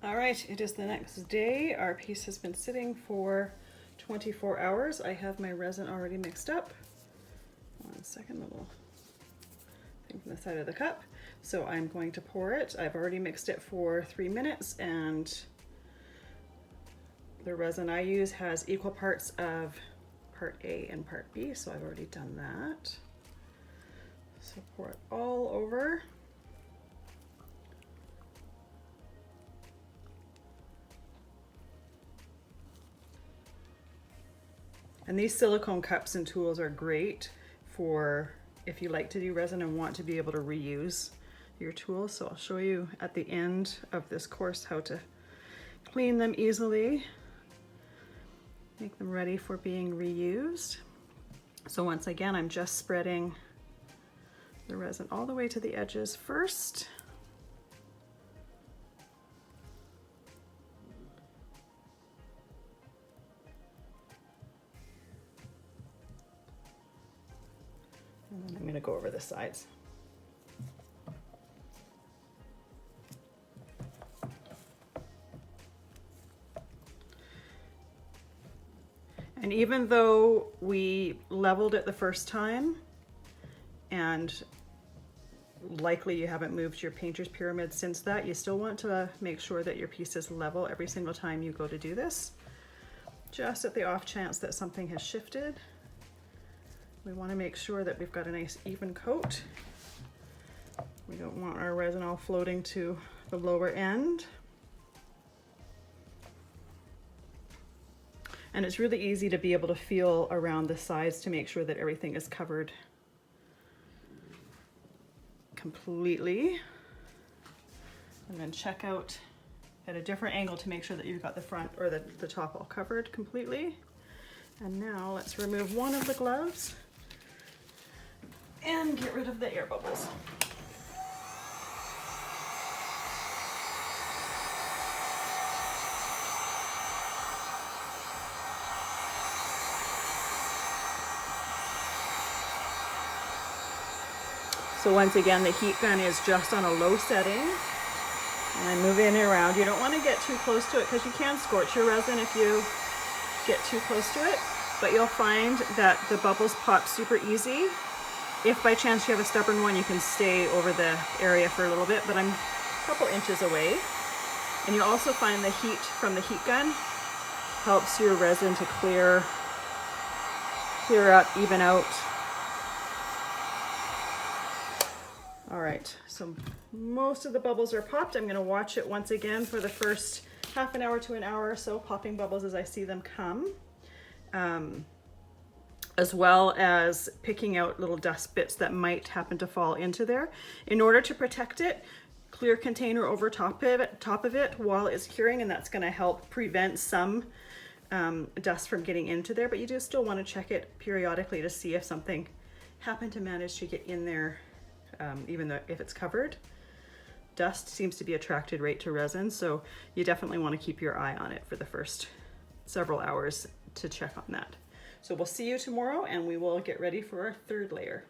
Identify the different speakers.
Speaker 1: All right, it is the next day. Our piece has been sitting for 24 hours. I have my resin already mixed up. 1 second, little thing from the side of the cup. So I'm going to pour it. I've already mixed it for 3 minutes, and the resin I use has equal parts of part A and part B, so I've already done that. So pour it all over. And these silicone cups and tools are great for if you like to do resin and want to be able to reuse your tools. So I'll show you at the end of this course how to clean them easily, make them ready for being reused. So once again, I'm just spreading the resin all the way to the edges first. And then I'm going to go over the sides. And even though we leveled it the first time, and likely you haven't moved your painter's pyramid since that, you still want to make sure that your piece is level every single time you go to do this. Just at the off chance that something has shifted, we want to make sure that we've got a nice even coat. We don't want our resin all floating to the lower end. And it's really easy to be able to feel around the sides to make sure that everything is covered completely. And then check out at a different angle to make sure that you've got the front or the top all covered completely. And now let's remove one of the gloves and get rid of the air bubbles. So once again, the heat gun is just on a low setting, and I move in and around. You don't want to get too close to it because you can scorch your resin if you get too close to it, but you'll find that the bubbles pop super easy. If by chance you have a stubborn one, you can stay over the area for a little bit, but I'm a couple inches away. And you'll also find the heat from the heat gun helps your resin to clear up, even out. All right, so most of the bubbles are popped. I'm gonna watch it once again for the first half an hour to an hour or so, popping bubbles as I see them come. As well as picking out little dust bits that might happen to fall into there. In order to protect it, clear container over top of it while it's curing, and that's gonna help prevent some dust from getting into there, but you do still wanna check it periodically to see if something happened to manage to get in there, even though if it's covered. Dust seems to be attracted right to resin, so you definitely wanna keep your eye on it for the first several hours to check on that. So we'll see you tomorrow, and we will get ready for our third layer.